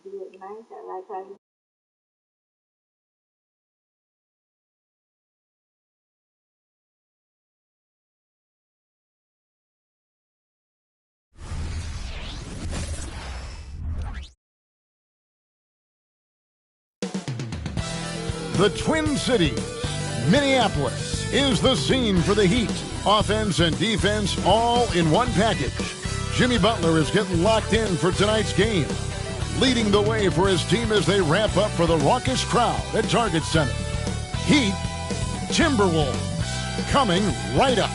do it nice. I like how you. The Twin Cities, Minneapolis, is the scene for the Heat. Offense and defense all in one package. Jimmy Butler is getting locked in for tonight's game, leading the way for his team as they ramp up for the raucous crowd at Target Center. Heat, Timberwolves, coming right up.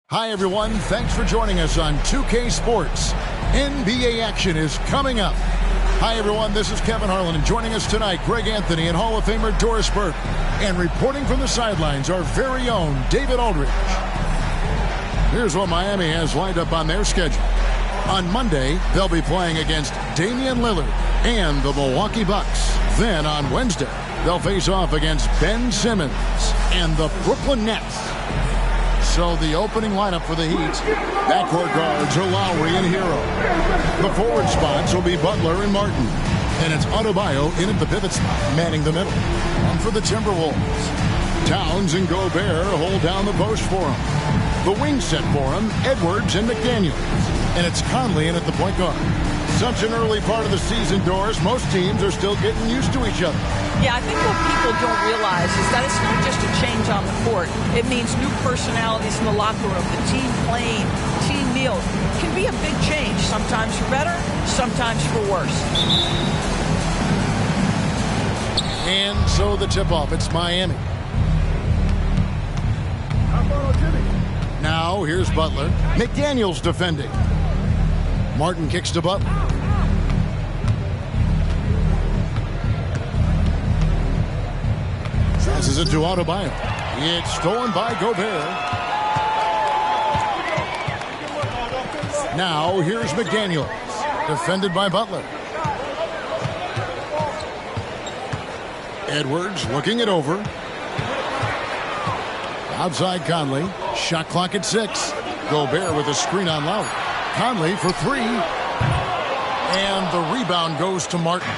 Hi, everyone. Thanks for joining us on 2K Sports. NBA action is coming up. Hi, everyone. This is Kevin Harlan, and joining us tonight, Greg Anthony and Hall of Famer Doris Burke. And reporting from the sidelines, our very own David Aldridge. Here's what Miami has lined up on their schedule. On Monday, they'll be playing against Damian Lillard and the Milwaukee Bucks. Then on Wednesday, they'll face off against Ben Simmons and the Brooklyn Nets. So the opening lineup for the Heat, backcourt guards are Lowry and Hero. The forward spots will be Butler and Martin. And it's Adebayo in at the pivot spot, manning the middle. And for the Timberwolves, Towns and Gobert hold down the post for him. The wing set for him, Edwards and McDaniels. And it's Conley in at the point guard. Such an early part of the season, Doris. Most teams are still getting used to each other. Yeah, I think what people don't realize is that it's not just a change on the court. It means new personalities in the locker room, the team playing, team meals. It can be a big change, sometimes for better, sometimes for worse. And so the tip-off, it's Miami. Now, here's Butler. McDaniels defending. Martin kicks to Butler. Passes it to Adebayo. It's stolen by Gobert. Now, here's McDaniels. Defended by Butler. Edwards looking it over. Outside Conley. Shot clock at 6. Gobert with a screen on Lowry. Conley for 3. And the rebound goes to Martin.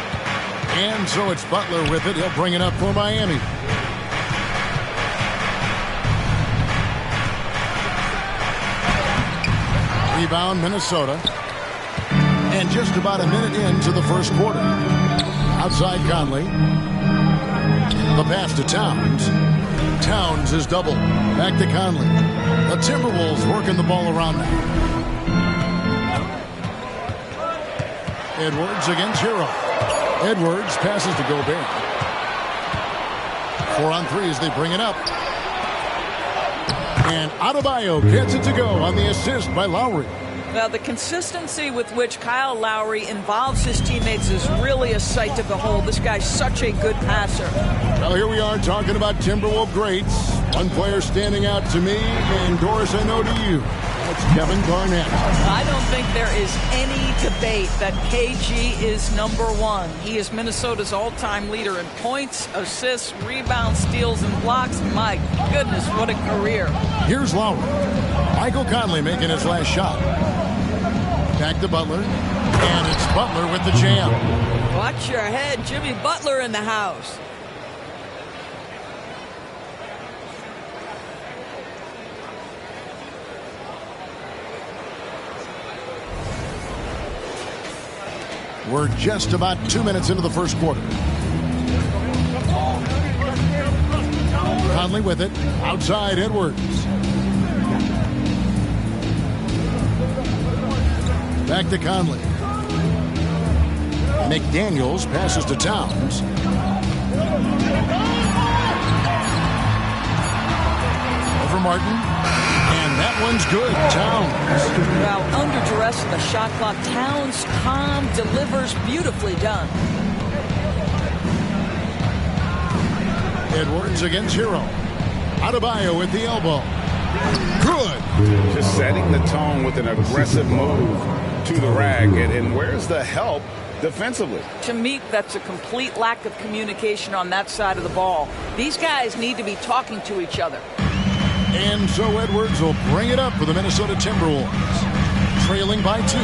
And so it's Butler with it. He'll bring it up for Miami. Rebound Minnesota. And just about a minute into the first quarter. Outside Conley. The pass to Towns. Towns is doubled. Back to Conley. The Timberwolves working the ball around them. Edwards against Hero. Edwards passes to Gobert. 4 on 3 as they bring it up. And Adebayo gets it to go on the assist by Lowry. Now, the consistency with which Kyle Lowry involves his teammates is really a sight to behold. This guy's such a good passer. Well, here we are talking about Timberwolves greats. One player standing out to me, and Doris, I know to you. That's Kevin Garnett. I don't think there is any debate that KG is #1. He is Minnesota's all-time leader in points, assists, rebounds, steals, and blocks. My goodness, what a career. Here's Lowry. Michael Conley making his last shot. Back to Butler. And it's Butler with the jam. Watch your head. Jimmy Butler in the house. We're just about 2 minutes into the first quarter. Conley with it. Outside Edwards. Back to Conley. McDaniels passes to Towns. Over Martin. And that one's good. Towns. Well, under duress of the shot clock, Towns calm, delivers, beautifully done. Edwards against Hero. Adebayo with the elbow. Good. Just setting the tone with an aggressive move to the rack. And where's the help defensively? To me, that's a complete lack of communication on that side of the ball. These guys need to be talking to each other. And so Edwards will bring it up for the Minnesota Timberwolves. Trailing by 2.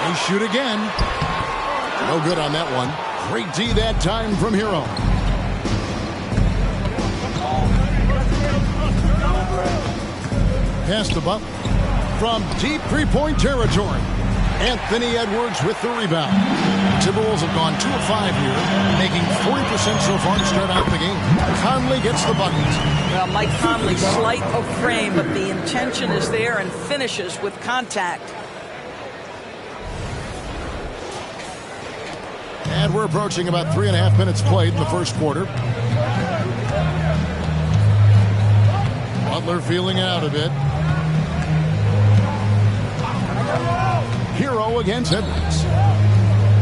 They shoot again. No good on that one. Great D that time from Hero. Pass the Butler from deep three-point territory. Anthony Edwards with the rebound. Timberwolves have gone 2 of 5 here, making 40% so far to start out the game. Conley gets the bucket. Well, Mike Conley, slight of frame, but the intention is there and finishes with contact. And we're approaching about 3.5 minutes played in the first quarter. Butler feeling out a bit. Hero against Edwards.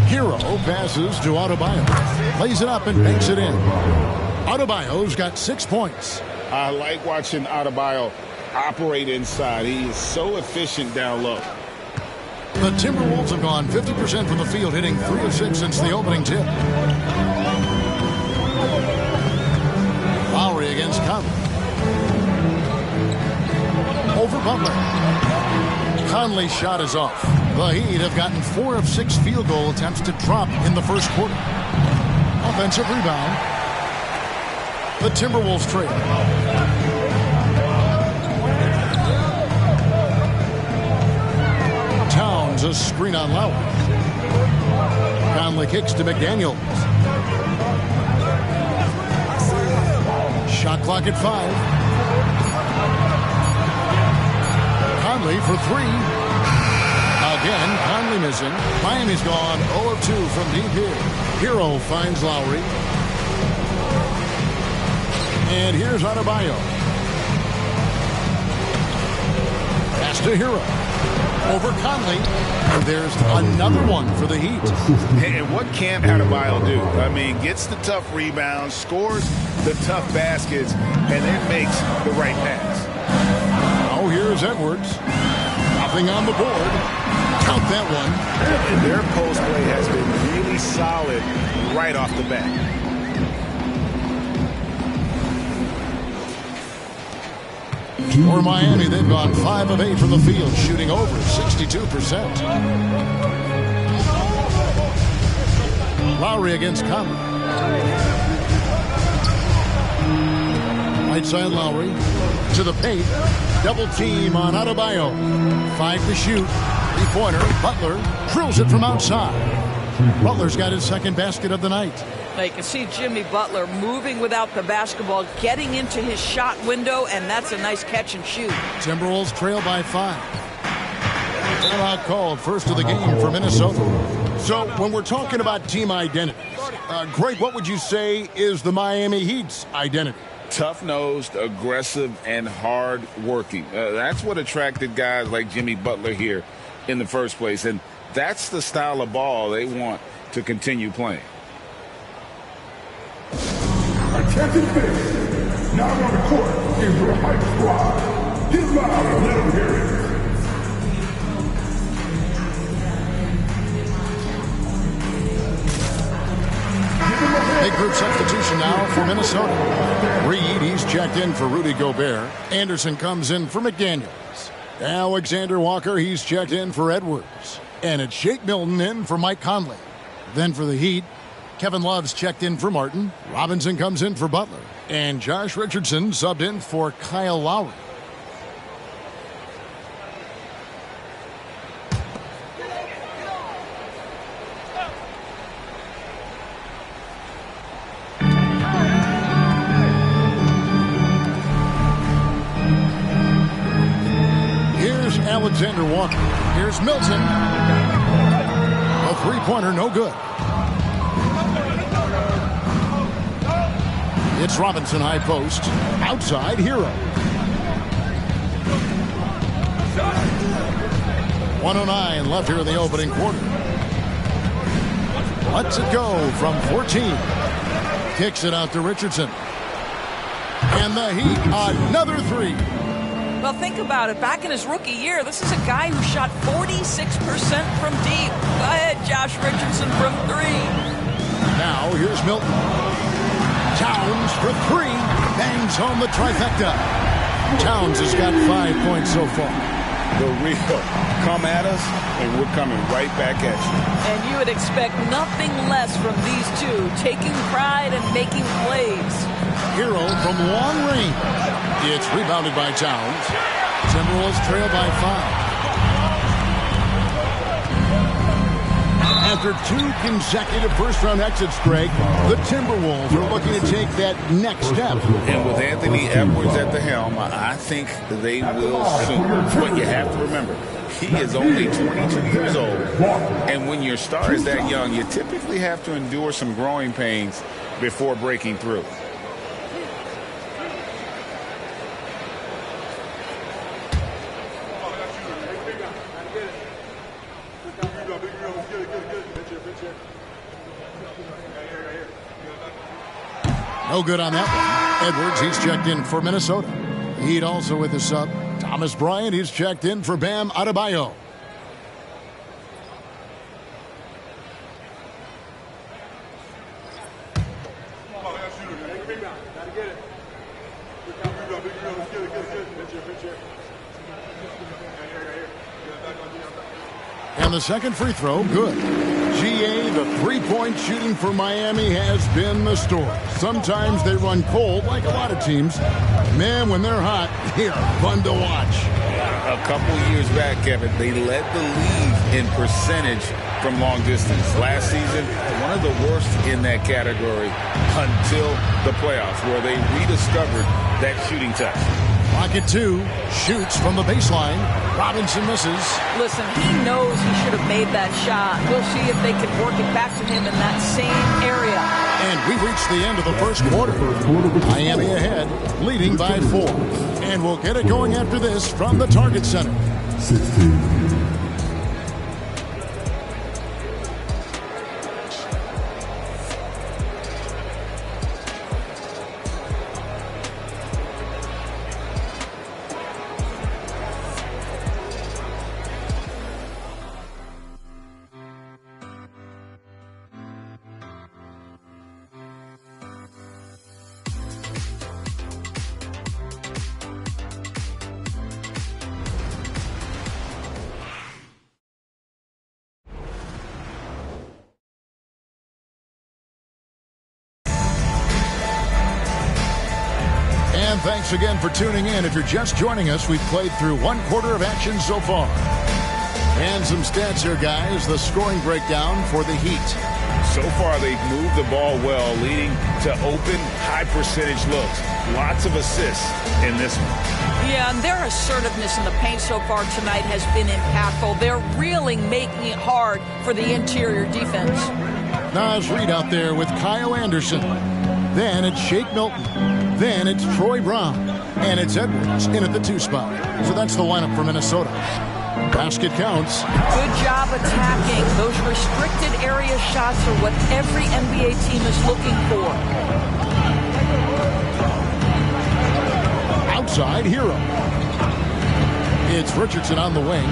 Hero passes to Adebayo. Plays it up and banks it in. Adebayo's got 6 points. I like watching Adebayo operate inside. He is so efficient down low. The Timberwolves have gone 50% from the field, hitting 3 of 6 since the opening tip. Lowry against Conley. Over Butler. Conley's shot is off. The Heat have gotten 4 of 6 field goal attempts to drop in the first quarter. Offensive rebound. The Timberwolves trail. Towns a screen on Lowry. Conley kicks to McDaniels. Shot clock at 5. Conley for 3. Again, Conley missing. Miami's gone 0 of 2 from deep here. Hero finds Lowry. And here's Adebayo. Pass to Hero. Over Conley. And there's another one for the Heat. And what can't Adebayo do? I mean, gets the tough rebounds, scores the tough baskets, and then makes the right pass. Oh, here's Edwards. Nothing on the board. Count that one. And their post play has been really solid right off the bat. For Miami, they've gone 5 of 8 from the field, shooting over 62%. Lowry against Conley. Right side Lowry to the paint. Double team on Adebayo. 5 to shoot. 3-pointer. Butler drills it from outside. Butler's got his second basket of the night. Now you can see Jimmy Butler moving without the basketball, getting into his shot window, and that's a nice catch and shoot. Timberwolves trail by 5. Timeout called, first of the game for Minnesota. So when we're talking about team identity, Greg, what would you say is the Miami Heat's identity? Tough-nosed, aggressive, and hard-working. That's what attracted guys like Jimmy Butler here in the first place, and that's the style of ball they want to continue playing. Attention fans, now on the court is your hype squad. Get loud and let them hear it. Big group substitution now for Minnesota. Reed, he's checked in for Rudy Gobert. Anderson comes in for McDaniels. Alexander Walker, he's checked in for Edwards. And it's Shake Milton in for Mike Conley. Then for the Heat, Kevin Love's checked in for Martin. Robinson comes in for Butler. And Josh Richardson subbed in for Kyle Lowry. Here's Alexander Walker. Here's Milton. A three-pointer, no good. It's Robinson high post. Outside, Hero. 1:09 left here in the opening quarter. Lets it go from 14. Kicks it out to Richardson. And the Heat, another three. Well, think about it. Back in his rookie year, this is a guy who shot 46% from deep. Go ahead, Josh Richardson from three. Now, here's Milton. Towns for three. Bangs home the trifecta. Towns has got 5 points so far. The real come at us, and we're coming right back at you. And you would expect nothing less from these two, taking pride and making plays. Hero from long range. It's rebounded by Towns. Timberwolves trail by 5. After 2 consecutive first-round exits, Greg, the Timberwolves are looking to take that next step. And with Anthony Edwards at the helm, I think they will soon. But you have to remember, he is only 22 years old. And when your star is that young, you typically have to endure some growing pains before breaking through. No good on that one. Edwards, he's checked in for Minnesota. Heat also with the sub. Thomas Bryant, he's checked in for Bam Adebayo. And the second free throw, good. GA, the three-point shooting for Miami has been the story. Sometimes they run cold, like a lot of teams. Man, when they're hot, they are fun to watch. A couple years back, Kevin, they led the league in percentage from long distance. Last season, one of the worst in that category until the playoffs, where they rediscovered that shooting touch. Rocket 2 shoots from the baseline. Robinson misses. Listen, he knows he should have made that shot. We'll see if they can work it back to him in that same area. And we've reached the end of the first quarter. Miami ahead, leading by 4. And we'll get it going after this from the Target Center. 16. Thanks again for tuning in. If you're just joining us, we've played through 1 quarter of action so far. And some stats here, guys. The scoring breakdown for the Heat. So far, they've moved the ball well, leading to open, high-percentage looks. Lots of assists in this one. Yeah, and their assertiveness in the paint so far tonight has been impactful. They're really making it hard for the interior defense. Naz Reid out there with Kyle Anderson. Then it's Shake Milton. Then it's Troy Brown. And it's Edwards in at the 2 spot. So that's the lineup for Minnesota. Basket counts. Good job attacking. Those restricted area shots are what every NBA team is looking for. Outside, Hero. It's Richardson on the wing.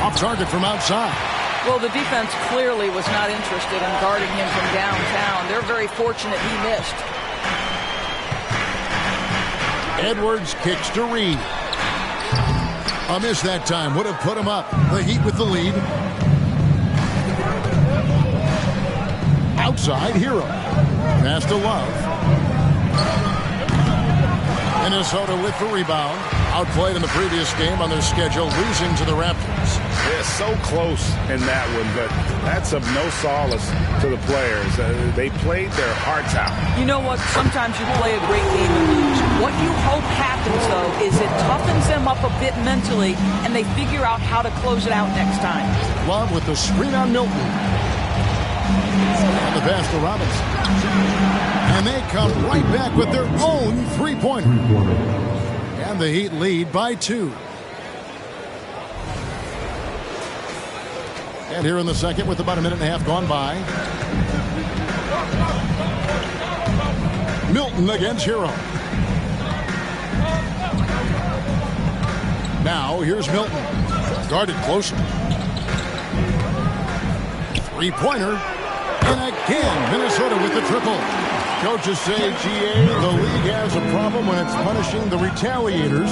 Off target from outside. Well, the defense clearly was not interested in guarding him from downtown. They're very fortunate he missed. Edwards kicks to Reed. A miss that time would have put him up. The Heat with the lead. Outside, Hero. Pass to Love. Minnesota with the rebound. Outplayed in the previous game on their schedule, losing to the Raptors. They're so close in that one, but that's of no solace to the players. They played their hearts out. You know what? Sometimes you play a great game and lose. What you hope happens, though, is it toughens them up a bit mentally, and they figure out how to close it out next time. Love with the screen on Milton. And the pass to Robinson. And they come right back with their own three-pointer. And the Heat lead by 2. And here in the second with about a minute and a half gone by. Milton against Hero. Now here's Milton. Guarded closely. Three-pointer. And again, Minnesota with the triple. Coaches say, GA, the league has a problem when it's punishing the retaliators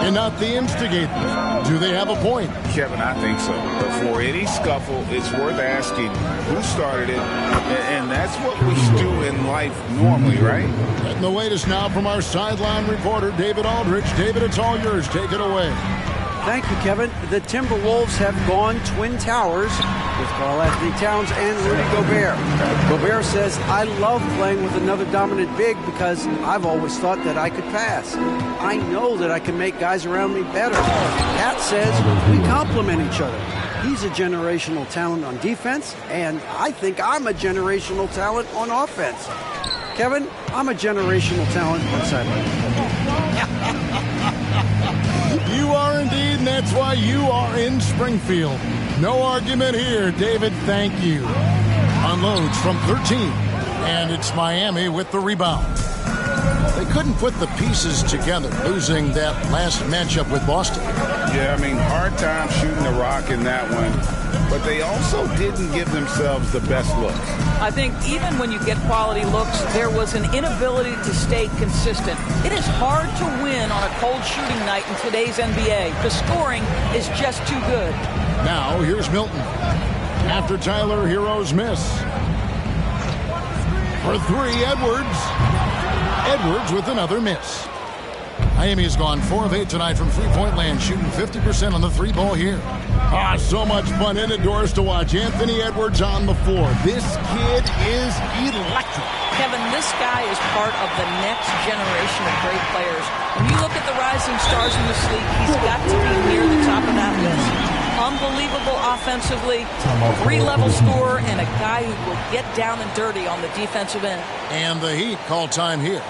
and not the instigators. Do they have a point? Kevin, I think so. But for any scuffle, it's worth asking who started it. And that's what we do in life normally, right? And the latest now from our sideline reporter, David Aldridge. David, it's all yours. Take it away. Thank you, Kevin. The Timberwolves have gone Twin Towers with Karl-Anthony Towns and Rudy Gobert. Gobert says, I love playing with another dominant big because I've always thought that I could pass. I know that I can make guys around me better. Cat says, we complement each other. He's a generational talent on defense, and I think I'm a generational talent on offense. Kevin, I'm a generational talent on sideline. You are indeed, and that's why you are in Springfield. No argument here, David. Thank you. Unloads from 13, and it's Miami with the rebound. They couldn't put the pieces together, losing that last matchup with Boston. Yeah, I mean, hard time shooting the rock in that one. But they also didn't give themselves the best looks. I think even when you get quality looks, there was an inability to stay consistent. It is hard to win on a cold shooting night in today's NBA. The scoring is just too good. Now, here's Milton. After Tyler Hero's miss. For 3, Edwards. Edwards with another miss. Miami's gone 4 of 8 tonight from three-point land, shooting 50% on the 3-ball here. So much fun in indoors to watch. Anthony Edwards on the floor. This kid is electric. Kevin, this guy is part of the next generation of great players. When you look at the rising stars in this league, he's got to be near the top of that list. Unbelievable offensively, 3-level scorer, and a guy who will get down and dirty on the defensive end. And the Heat call time here.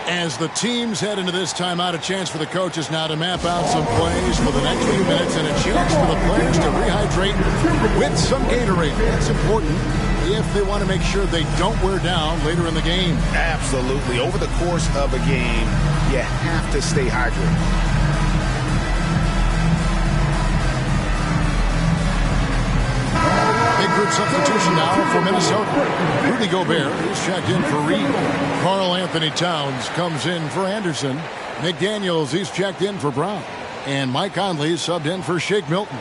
As the teams head into this timeout, a chance for the coaches now to map out some plays for the next few minutes and a chance for the players to rehydrate with some Gatorade. That's important if they want to make sure they don't wear down later in the game. Absolutely. Over the course of a game, you have to stay hydrated. Big group substitution now for Minnesota. Rudy Gobert is checked in for Reed. Karl-Anthony Towns comes in for Anderson. McDaniels, he's checked in for Brown. And Mike Conley subbed in for Shake Milton.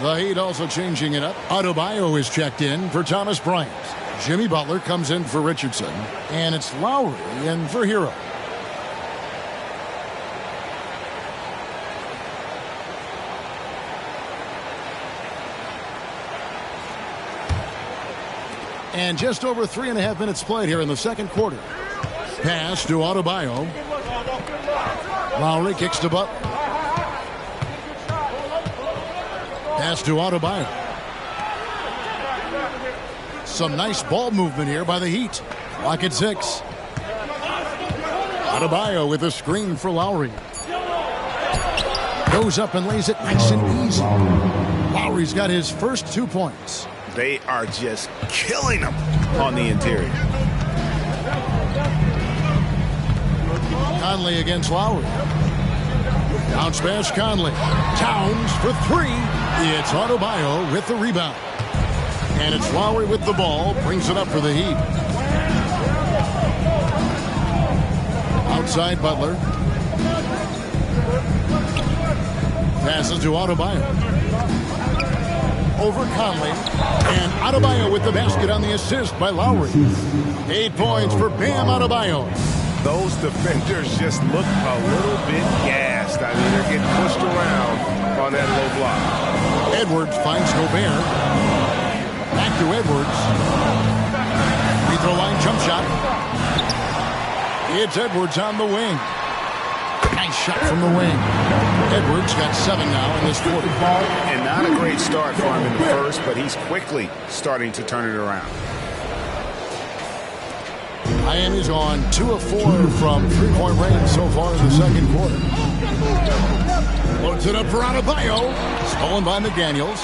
The Heat also changing it up. Adebayo is checked in for Thomas Bryant. Jimmy Butler comes in for Richardson. And it's Lowry in for Hero. And just over 3.5 minutes played here in the second quarter. Pass to Adebayo. Lowry kicks to Butler. Pass to Adebayo. Some nice ball movement here by the Heat. Clock at 6. Adebayo with a screen for Lowry. Goes up and lays it nice and easy. Lowry's got his first 2 points. They are just killing them on the interior. Conley against Lowry. Bounce pass Conley. Towns for 3. It's Adebayo with the rebound. And it's Lowry with the ball. Brings it up for the Heat. Outside Butler. Passes to Adebayo. Over Conley, and Adebayo with the basket on the assist by Lowry. 8 points for Bam Adebayo. Those defenders just look a little bit gassed. I mean, they're getting pushed around on that low block. Edwards finds Gobert. Back to Edwards. Free throw line jump shot. It's Edwards on the wing. Nice shot from the wing. Edwards got 7 now in this quarter. And not a great start for him in the first, but he's quickly starting to turn it around. Miami's on 2 of 4 from three-point range so far in the second quarter. Loads it up for Adebayo. Stolen by McDaniels.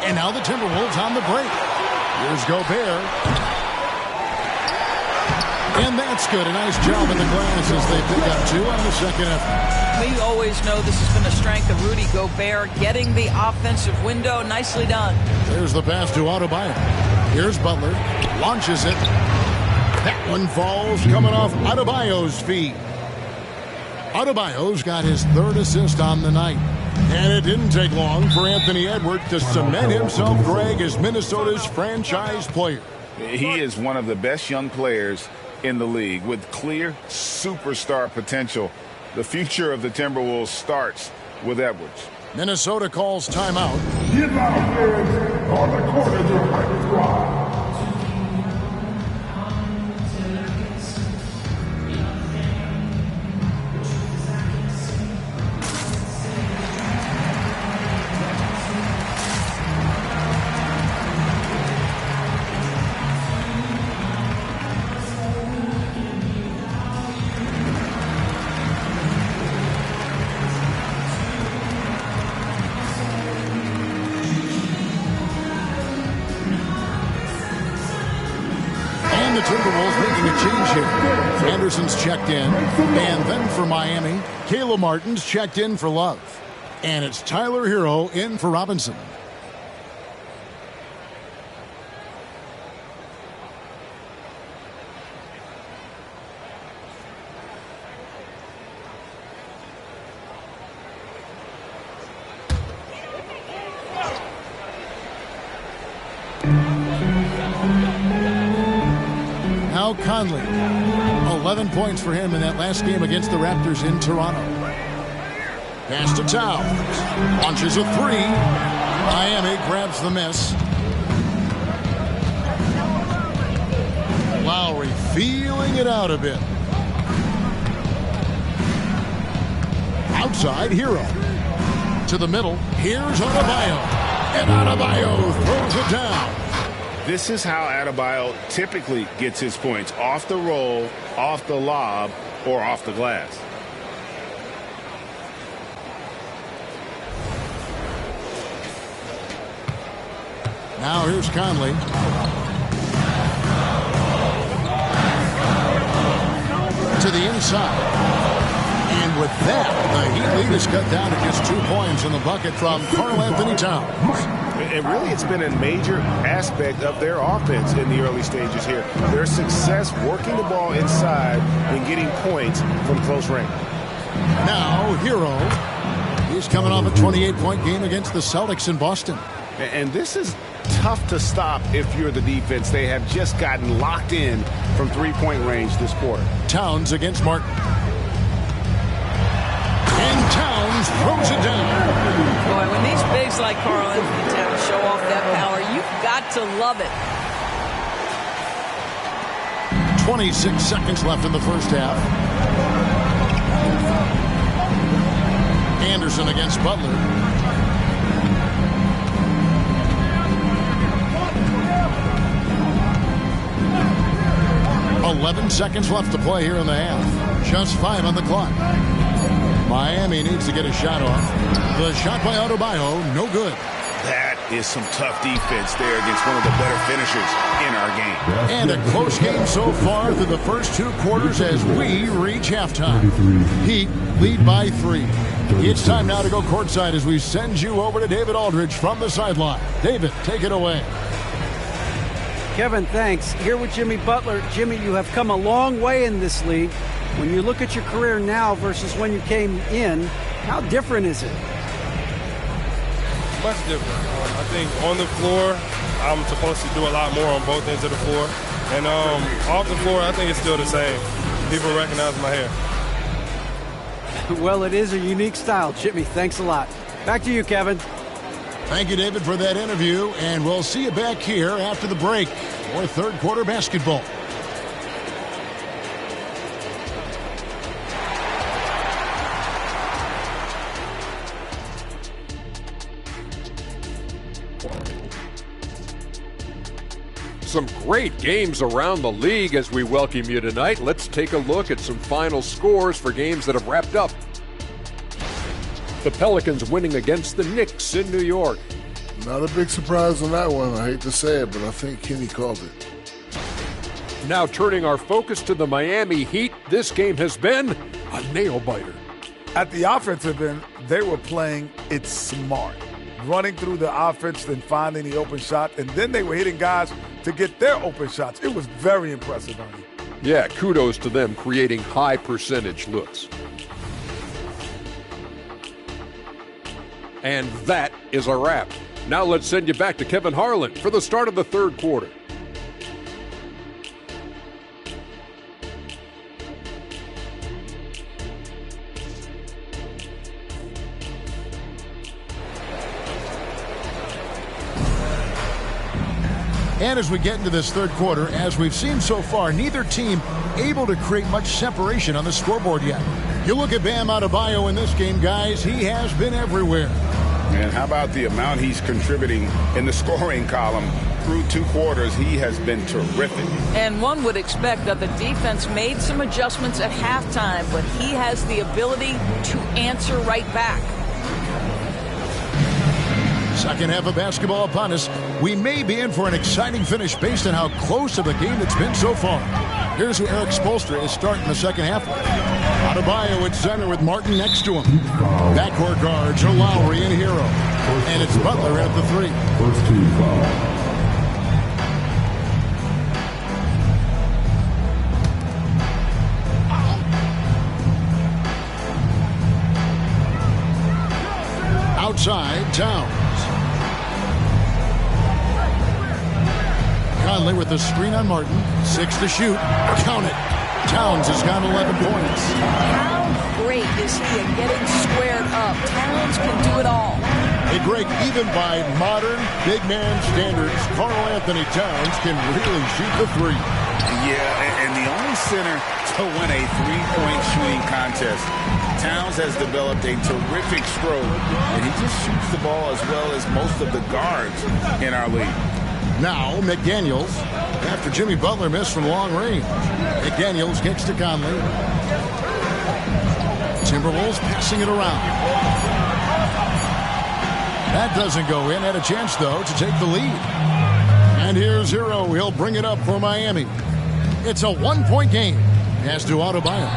And now the Timberwolves on the break. Here's Gobert. And that's good. A nice job in the glass as they pick up 2 on the second effort. We always know this has been a strength of Rudy Gobert, getting the offensive window. Nicely done. There's the pass to Adebayo. Here's Butler. Launches it. That one falls coming off Adebayo's feet. Adebayo's got his 3rd assist on the night. And it didn't take long for Anthony Edwards to cement himself, Greg, as Minnesota's franchise player. He is one of the best young players in the league with clear superstar potential. The future of the Timberwolves starts with Edwards. Minnesota calls timeout. Get out players on the court of your hyper squad. The Timberwolves making a change here. Anderson's checked in. And then for Miami, Caleb Martin's checked in for Love. And it's Tyler Hero in for Robinson. Now Conley, 11 points for him in that last game against the Raptors in Toronto. Pass to Towns, launches a 3. Miami grabs the miss. Lowry feeling it out a bit. Outside, Hero. To the middle, here's Adebayo. And Adebayo throws it down. This is how Adebayo typically gets his points: off the roll, off the lob, or off the glass. Now here's Conley. To the inside. And with that, the Heat lead is cut down to just 2 points in the bucket from Karl Anthony Towns. And really, it's been a major aspect of their offense in the early stages here. Their success working the ball inside and getting points from close range. Now, Hero. He's coming off a 28-point game against the Celtics in Boston. And this is tough to stop if you're the defense. They have just gotten locked in from three-point range this quarter. Towns against Martin. And Towns throws it down. Boy, when these bigs like Karl Anthony Towns show off that power, you've got to love it. 26 seconds left in the first half. Anderson against Butler. .11 seconds left to play here in the half. Just 5 on the clock. Miami needs to get a shot off. The shot by Adebayo, no good. That is some tough defense there against one of the better finishers in our game. And a close game so far through the first 2 quarters as we reach halftime. Heat lead by 3. It's time now to go courtside as we send you over to David Aldridge from the sideline. David, take it away. Kevin, thanks. Here with Jimmy Butler. Jimmy, you have come a long way in this league. When you look at your career now versus when you came in, how different is it? Much different. I think on the floor, I'm supposed to do a lot more on both ends of the floor. And off the floor, I think it's still the same. People recognize my hair. Well, it is a unique style, Jimmy. Thanks a lot. Back to you, Kevin. Thank you, David, for that interview. And we'll see you back here after the break for third quarter basketball. some great games around the league as we welcome you tonight. Let's take a look at some final scores for games that have wrapped up. The Pelicans winning against the Knicks in New York. Not a big surprise on that one. I hate to say it, but I think Kenny called it. Now turning our focus to the Miami Heat, this game has been a nail-biter. At the offensive end, they were playing it smart. Running through the offense, then finding the open shot, and then they were hitting guys to get their open shots. It was very impressive, Ernie. Yeah, kudos to them creating high percentage looks. And that is a wrap. Now let's send you back to Kevin Harlan for the start of the third quarter. And as we get into this third quarter, as we've seen so far, neither team able to create much separation on the scoreboard yet. You look at Bam Adebayo in this game, guys, he has been everywhere. And how about the amount he's contributing in the scoring column through 2 quarters? He has been terrific. And one would expect that the defense made some adjustments at halftime, but he has the ability to answer right back. Second half of basketball upon us. We may be in for an exciting finish based on how close of a game it's been so far. Here's who Eric Spoelstra is starting the second half with. Adebayo at center with Martin next to him. Backcourt guards are Lowry and Hero. And it's Butler at the 3. First team foul. Outside, Towns. Conley with the screen on Martin. 6 to shoot. Count it. Towns has got 11 points. How great is he at getting squared up? Towns can do it all. Hey, Greg, even by modern big man standards, Karl Anthony Towns can really shoot the 3. Yeah, and the only center to win a 3-point shooting contest. Towns has developed a terrific stroke, and he just shoots the ball as well as most of the guards in our league. Now, McDaniels, after Jimmy Butler missed from long range. McDaniels kicks to Conley. Timberwolves passing it around. That doesn't go in. Had a chance, though, to take the lead. And here's Hero. He'll bring it up for Miami. It's a 1-point game. Pass to Adebayo.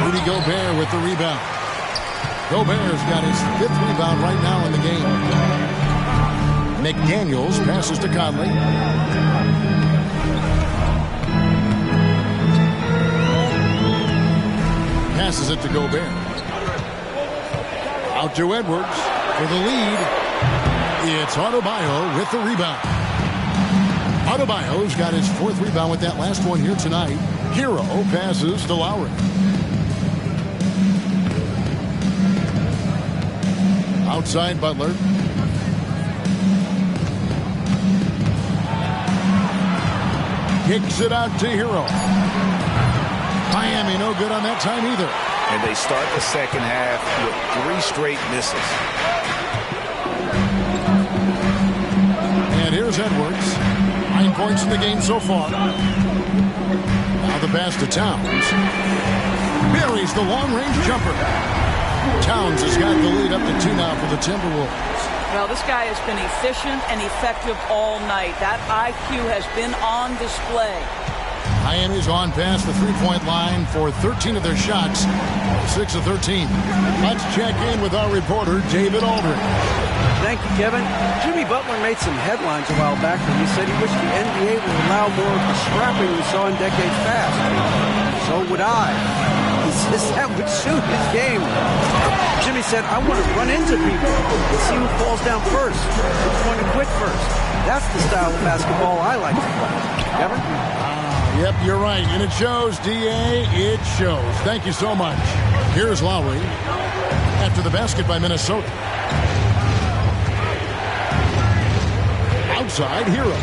Rudy Gobert with the rebound. Gobert's got his 5th rebound right now in the game. McDaniels passes to Conley. Passes it to Gobert. Out to Edwards for the lead. It's Adebayo with the rebound. Adebayo's got his 4th rebound with that last one here tonight. Hero passes to Lowry. Outside Butler. Kicks it out to Hero. Miami no good on that time either. And they start the second half with 3 straight misses. And here's Edwards. 9 points in the game so far. Now the pass to Towns. Buries the long-range jumper. Towns has got the lead up to 2 now for the Timberwolves. Well, this guy has been efficient and effective all night. That IQ has been on display. Miami's on past the 3-point line for 13 of their shots. 6 of 13. Let's check in with our reporter, David Aldridge. Thank you, Kevin. Jimmy Butler made some headlines a while back when he said he wished the NBA would allow more of the scrapping we saw in decades past. So would I. He says that would suit his game. Jimmy said, I want to run into people and see who falls down first, who's going to quit first. That's the style of basketball I like to play. Kevin? Yep, you're right. And it shows, D.A. It shows. Thank you so much. Here's Lowry after the basket by Minnesota. Outside, Hero.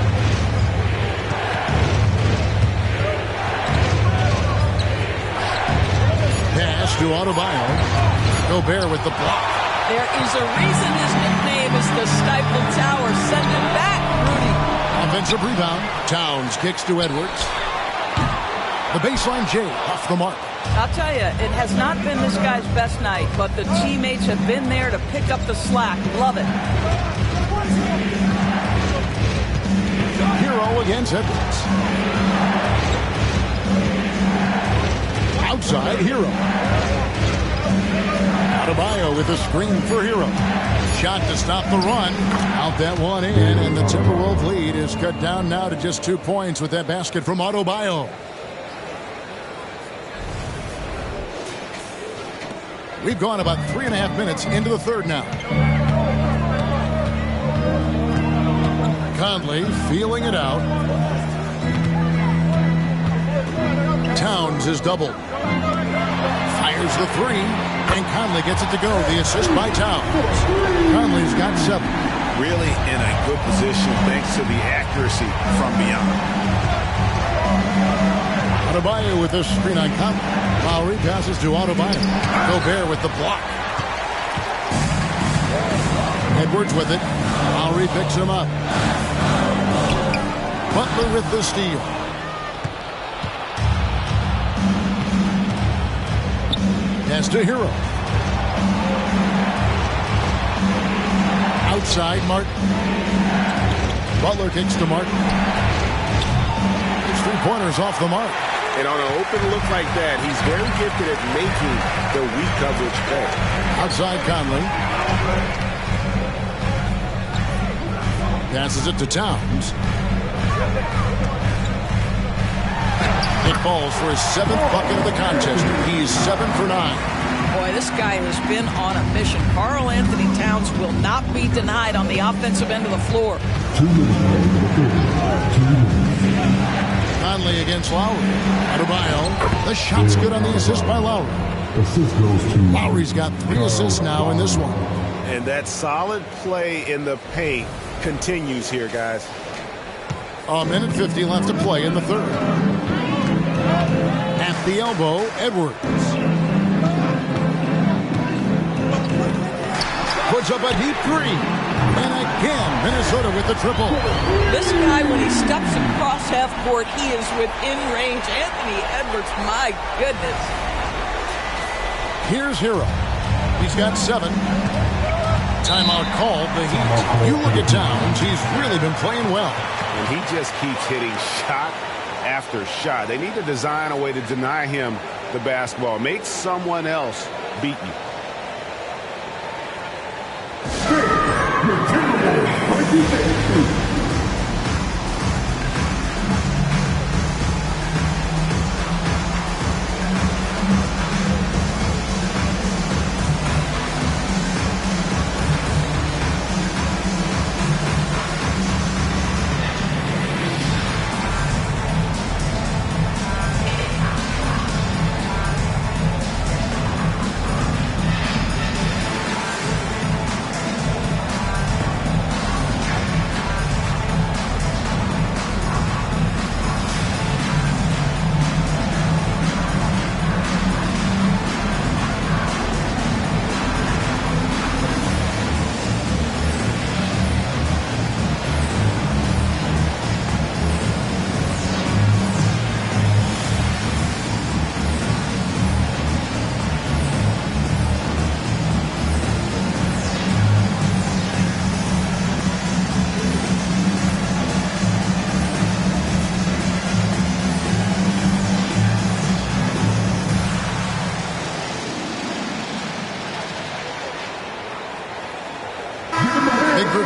Pass to Adebayo. Gobert with the block. There is a reason his nickname is the Stifle Tower. Send it back, Rudy. Offensive rebound. Towns kicks to Edwards. The baseline J off the mark. I'll tell you, it has not been this guy's best night, but the teammates have been there to pick up the slack. Love it. Hero against Edwards. Outside, Hero. Adebayo with a screen for Hero. Shot to stop the run. Out that one in, and the Timberwolves lead is cut down now to just 2 points with that basket from Adebayo. We've gone about 3.5 minutes into the third now. Conley feeling it out. Towns is doubled. Fires the three, and Conley gets it to go. The assist by Towns. Conley's got 7. Really in a good position thanks to the accuracy from beyond. Adebayo with this screen on Conley. Lowry passes to Adebayo. Gobert with the block. Edwards with it. Lowry picks him up. Butler with the steal. Pass to Hero. Outside, Martin. Butler kicks to Martin. It's 3 pointers off the mark. And on an open look like that, he's very gifted at making the weak coverage pay. Outside Conley. Passes it to Towns. It falls for his 7th bucket of the contest. He's 7 for 9. Boy, this guy has been on a mission. Karl Anthony Towns will not be denied on the offensive end of the floor. Conley against Lowry. Adebayo. The shot's good on the assist by Lowry. Lowry's got 3 assists now in this one. And that solid play in the paint continues here, guys. A minute 50 left to play in the third. At the elbow, Edwards. Puts up a deep 3. And again, Minnesota with the triple. This guy, when he steps across half court, he is within range. Anthony Edwards, my goodness. Here's Hero. He's got 7. Timeout called, the Heat. You look at Towns, he's really been playing well. And he just keeps hitting shot after shot. They need to design a way to deny him the basketball. Make someone else beat you.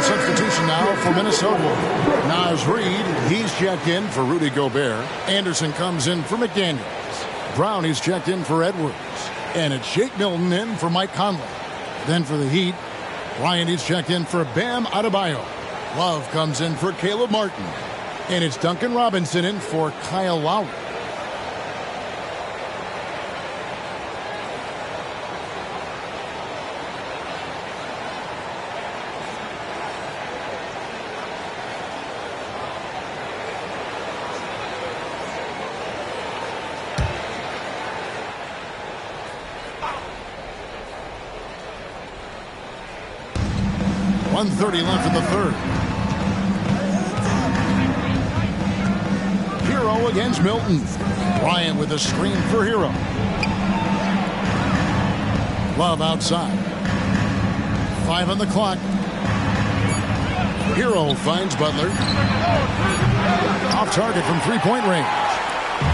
Substitution now for Minnesota. Naz Reid, he's checked in for Rudy Gobert. Anderson comes in for McDaniels. Brown, he's checked in for Edwards. And it's Shake Milton in for Mike Conley. Then for the Heat, Bryant, he's checked in for Bam Adebayo. Love comes in for Caleb Martin. And it's Duncan Robinson in for Kyle Lowry. .130 left in the third. Hero against Milton. Bryant with a screen for Hero. Love outside. 5 on the clock. Hero finds Butler. Off target from three-point range.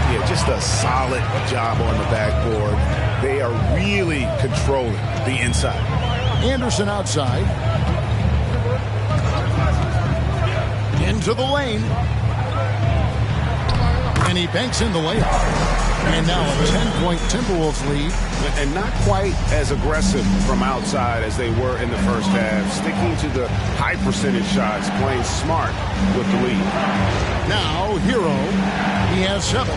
Yeah, just a solid job on the backboard. They are really controlling the inside. Anderson outside. Into the lane. And he banks in the layup. And now a 10-point Timberwolves lead. And not quite as aggressive from outside as they were in the first half. Sticking to the high percentage shots, playing smart with the lead. Now Hero, he has 7.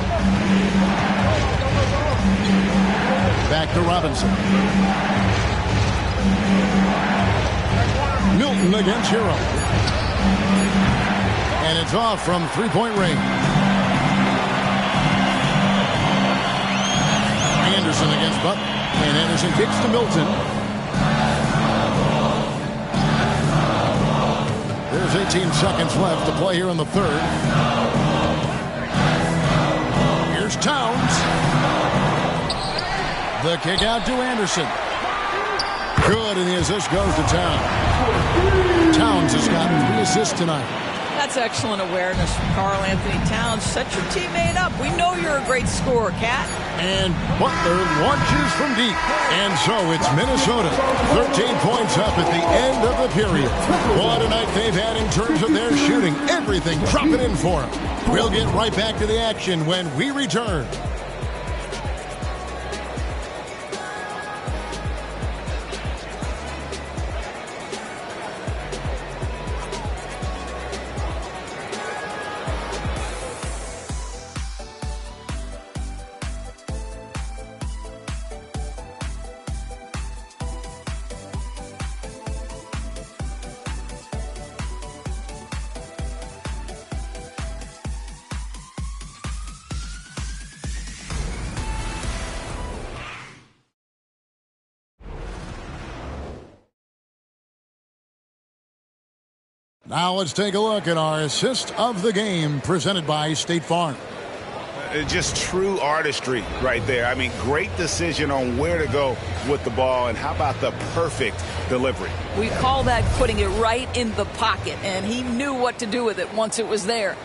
Back to Robinson. Milton against Hero. And it's off from three-point range. Anderson against Butler. And Anderson kicks to Milton. There's 18 seconds left to play here in the third. Here's Towns. The kick out to Anderson. Good, and the assist goes to Towns. Towns has got 3 assists tonight. That's excellent awareness from Karl Anthony Towns. Set your teammate up. We know you're a great scorer, Cat. And Butler launches from deep. And so it's Minnesota. 13 points up at the end of the period. What a night they've had in terms of their shooting. Everything dropping in for them. We'll get right back to the action when we return. Now let's take a look at our assist of the game presented by State Farm. Just true artistry right there. I mean, great decision on where to go with the ball, and how about the perfect delivery? We call that putting it right in the pocket, and he knew what to do with it once it was there.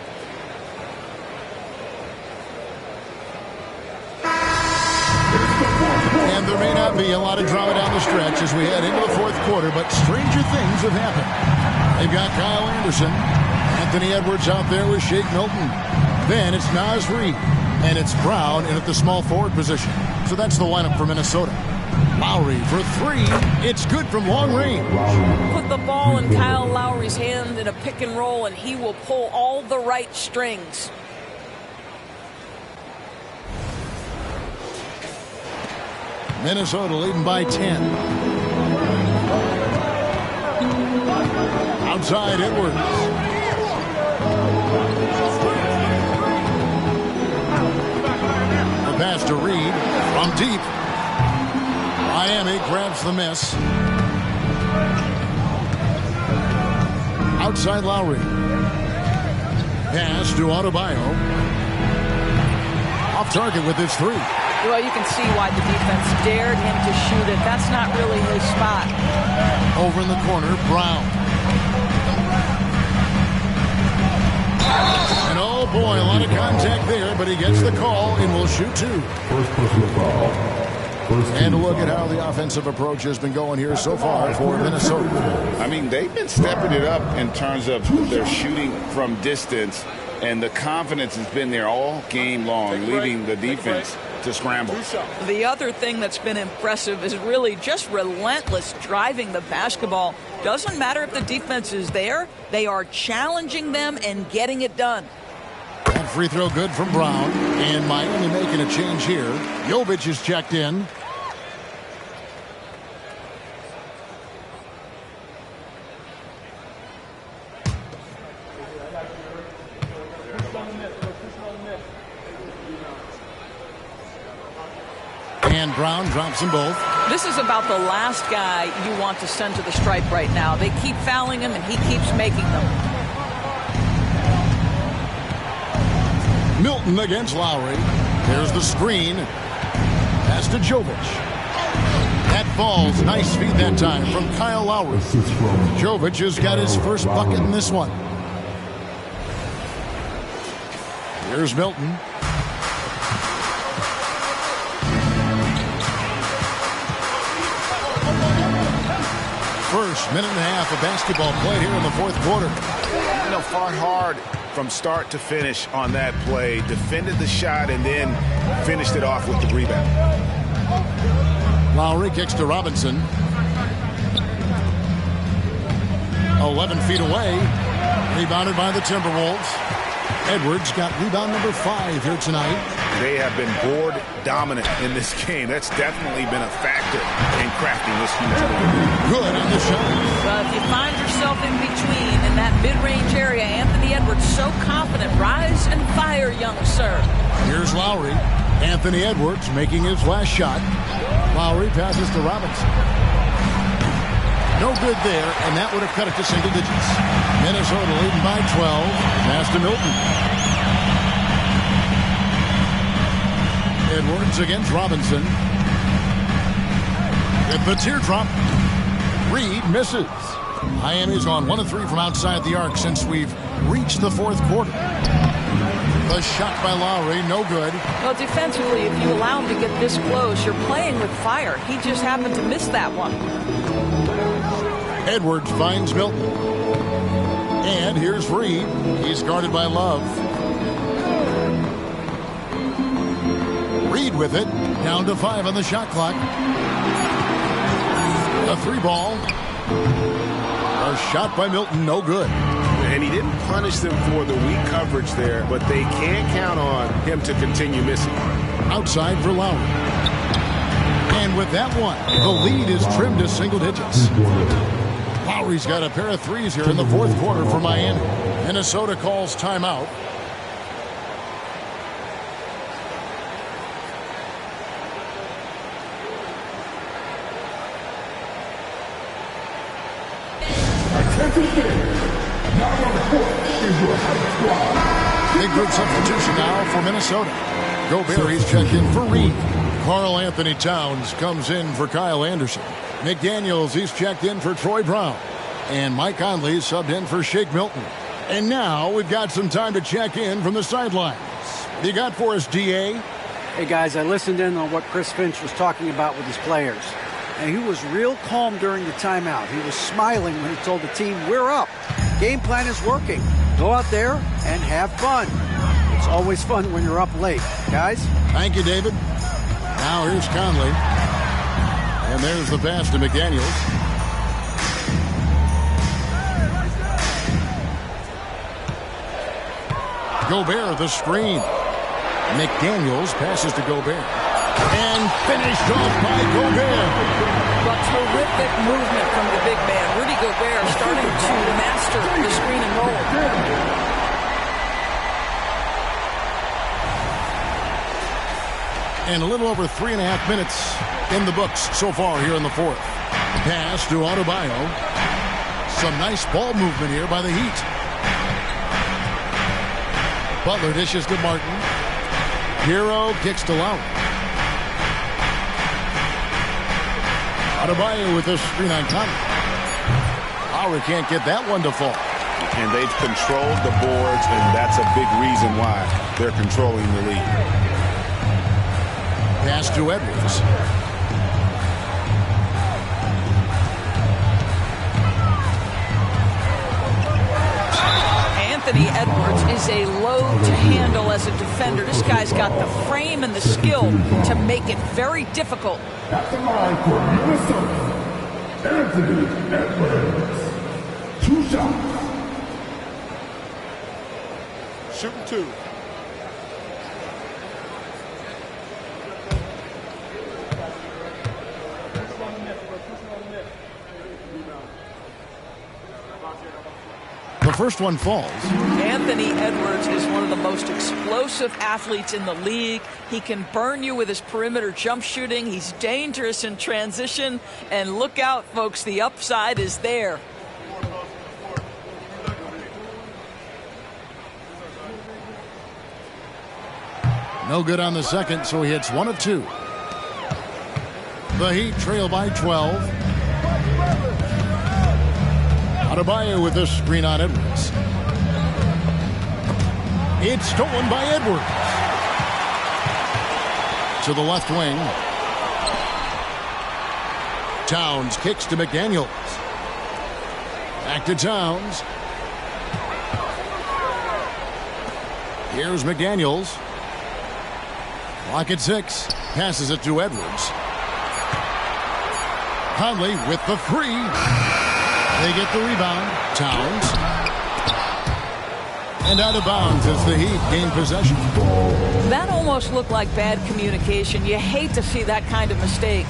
And there may not be a lot of drama down the stretch as we head into the fourth quarter, but stranger things have happened. They've got Kyle Anderson, Anthony Edwards out there with Shake Milton. Then it's Naz Reid, and it's Brown in at the small forward position. So that's the lineup for Minnesota. Lowry for 3. It's good from long range. Put the ball in Kyle Lowry's hand in a pick and roll, and he will pull all the right strings. Minnesota leading by 10. Outside Edwards. The pass to Reid from deep. Miami grabs the miss. Outside Lowry. Pass to Adebayo. Off target with his 3. Well, you can see why the defense dared him to shoot it. That's not really his spot. Over in the corner, Brown. And oh boy, a lot of contact there, but he gets the call and will shoot 2. First personal foul. And a look at how the offensive approach has been going here so far for Minnesota. I mean, they've been stepping it up in terms of their shooting from distance, and the confidence has been there all game long, leaving the defense to scramble. The other thing that's been impressive is really just relentless driving the basketball. Doesn't matter if the defense is there, they are challenging them and getting it done. That free throw good from Brown, and Miami making a change here. Jovic is checked in. And Brown drops them both. This is about the last guy you want to send to the stripe right now. They keep fouling him, and he keeps making them. Milton against Lowry. There's the screen. Pass to Jovic. That falls. Nice feed that time from Kyle Lowry. Jovic has got his first bucket in this one. Here's Milton. First minute and a half of basketball played here in the fourth quarter. You know, fought hard from start to finish on that play. Defended the shot and then finished it off with the rebound. Lowry kicks to Robinson. 11 feet away. Rebounded by the Timberwolves. Edwards got rebound number 5 here tonight. They have been board dominant in this game. That's definitely been a factor in crafting this huge lead. Good on the shot. Well, if you find yourself in between in that mid-range area, Anthony Edwards so confident. Rise and fire, young sir. Here's Lowry. Anthony Edwards making his last shot. Lowry passes to Robinson. No good there, and that would have cut it to single digits. Minnesota leading by 12. Pass to Milton. Edwards against Robinson. With the teardrop. Reed misses. Miami's on 1 of 3 from outside the arc since we've reached the fourth quarter. The shot by Lowry, no good. Well, defensively, if you allow him to get this close, you're playing with fire. He just happened to miss that one. Edwards finds Milton. And here's Reed. He's guarded by Love. Reed with it. Down to 5 on the shot clock. A 3-ball. A shot by Milton, no good. And he didn't punish them for the weak coverage there, but they can't count on him to continue missing. Outside for Lowry. And with that one, the lead is trimmed to single digits. Lowry's got a pair of threes here in the fourth quarter for Miami. Minnesota calls timeout. Big group substitution now for Minnesota. Gobert, he's checked in for Reed. Karl Anthony Towns comes in for Kyle Anderson. McDaniels, he's checked in for Troy Brown. And Mike Conley subbed in for Shake Milton. And now we've got some time to check in from the sidelines. What you got for us, DA? Hey, guys, I listened in on what Chris Finch was talking about with his players. And he was real calm during the timeout. He was smiling when he told the team, we're up. Game plan is working. Go out there and have fun. It's always fun when you're up late. Guys? Thank you, David. Now here's Conley. And there's the pass to McDaniels. Gobert, the screen. McDaniels passes to Gobert. And finished off by Gobert. But terrific movement from the big man. Rudy Gobert starting to master the screen and roll. And a little over 3.5 minutes in the books so far here in the fourth. Pass to Adebayo. Some nice ball movement here by the Heat. Butler dishes to Martin. Hero kicks to Lowry. Adebayo with this screen on Conley. Lowry can't get that one to fall. And they've controlled the boards, and that's a big reason why they're controlling the lead. Pass to Edwards. Anthony Edwards is a load to handle as a defender. This guy's got the frame and the skill to make it very difficult. At the line for Minnesota, Anthony Edwards. 2 shots. Shooting 2. The first one falls. Anthony Edwards is one of the most explosive athletes in the league. He can burn you with his perimeter jump shooting. He's dangerous in transition. And look out, folks, the upside is there. No good on the second, so he hits 1 of 2. The Heat trail by 12. Adebayo with this screen on Edwards. It's stolen by Edwards. To the left wing. Towns kicks to McDaniels. Back to Towns. Here's McDaniels. Clock at 6. Passes it to Edwards. Conley with the 3. They get the rebound. Towns. And out of bounds as the Heat gain possession. That almost looked like bad communication. You hate to see that kind of mistake.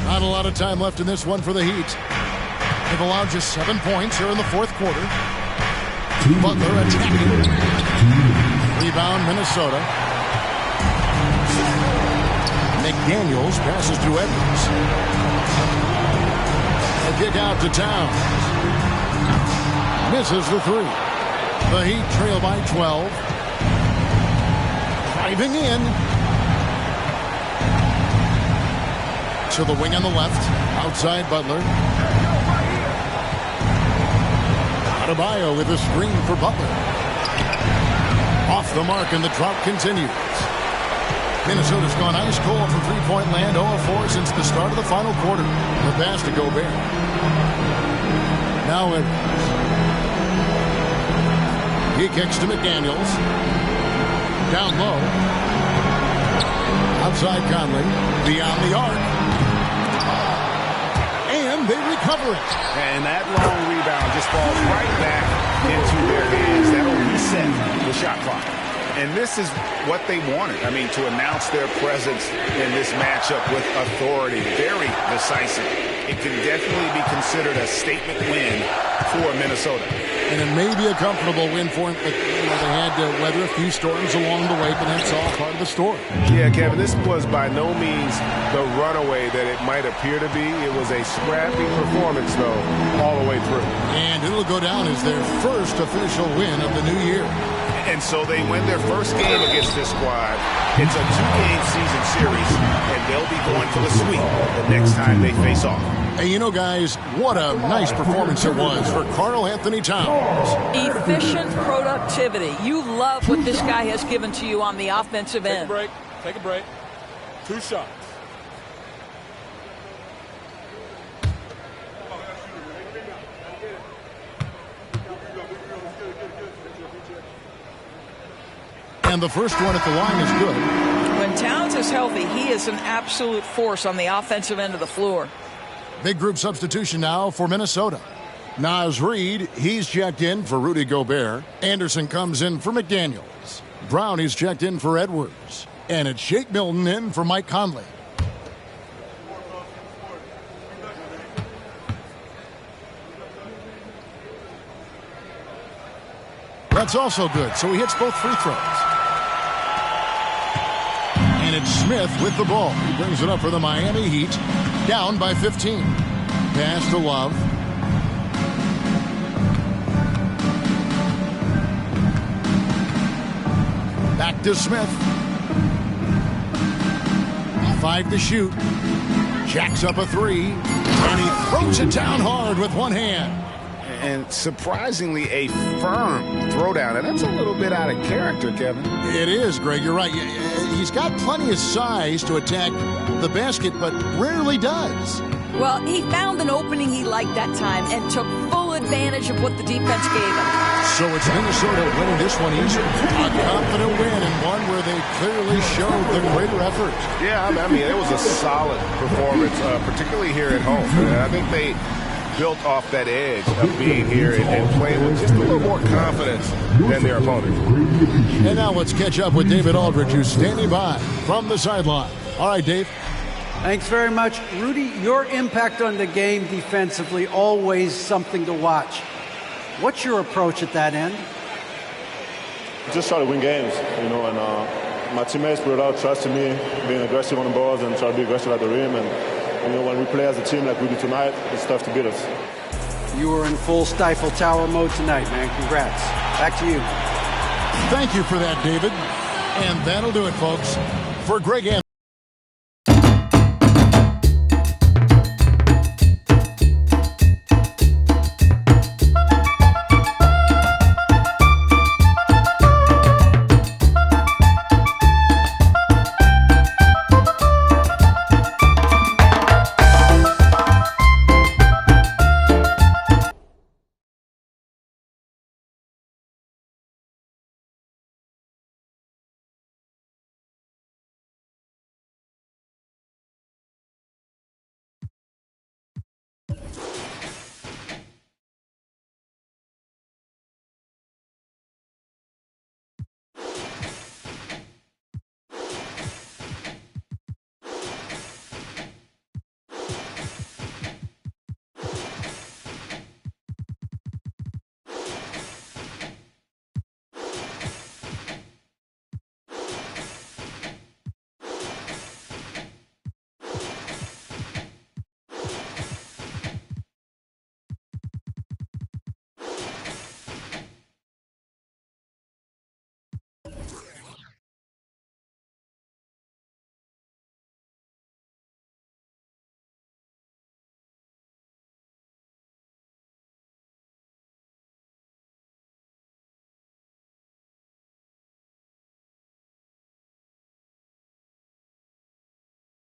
Not a lot of time left in this one for the Heat. They've allowed just 7 points here in the fourth quarter. Butler attacking. Rebound, Minnesota. McDaniels passes to Edwards. A kick out to Towns. Misses the 3. The Heat trail by 12. Driving in. To the wing on the left. Outside Butler. Adebayo with a screen for Butler. Off the mark and the drought continues. Minnesota's gone ice cold from three-point land, 0-4 since the start of the final quarter. The pass to Gobert. Now Edwards. He kicks to McDaniels. Down low. Outside Conley. Beyond the arc. And they recover it. And that long rebound just falls right back into their hands. That'll reset the shot clock. And this is what they wanted. I mean, to announce their presence in this matchup with authority. Very decisive. It can definitely be considered a statement win for Minnesota. And it may be a comfortable win for them, but they had to weather a few storms along the way, but that's all part of the story. Yeah, Kevin, this was by no means the runaway that it might appear to be. It was a scrappy performance, though, all the way through. And it'll go down as their first official win of the new year. And so they win their first game against this squad. It's a 2-game season series, and they'll be going for the sweep the next time they face off. Hey, you know, guys, what a nice performance it was for Karl Anthony Towns. Efficient productivity. You love what this guy has given to you on the offensive end. Take a break. Take a break. 2 shots. And the first one at the line is good. When Towns is healthy, he is an absolute force on the offensive end of the floor. Big group substitution now for Minnesota. Naz Reid, he's checked in for Rudy Gobert. Anderson comes in for McDaniels. Brown, he's checked in for Edwards. And it's Shake Milton in for Mike Conley. That's also good, so he hits both free throws. And it's Smith with the ball. He brings it up for the Miami Heat. Down by 15. Pass to Love. Back to Smith. 5 to shoot. Jacks up a 3. And he throws it down hard with one hand. And surprisingly, a firm throwdown. And that's a little bit out of character, Kevin. It is, Greg. You're right. He's got plenty of size to attack the basket, but rarely does. Well, he found an opening he liked that time and took full advantage of what the defense gave him. So it's Minnesota winning this one easily. A confident win and one where they clearly showed the greater effort. Yeah, I mean, it was a solid performance, particularly here at home. I think they built off that edge of being here and playing with just a little more confidence than their opponent. And now let's catch up with David Aldridge, who's standing by from the sideline. All right, Dave. Thanks very much. Rudy, your impact on the game defensively, always something to watch. What's your approach at that end? Just try to win games, and my teammates brought out trust in me, being aggressive on the balls and try to be aggressive at the rim. And when we play as a team like we do tonight, it's tough to beat us. You were in full stifle tower mode tonight, man. Congrats. Back to you. Thank you for that, David. And that'll do it, folks. For Greg Anthony.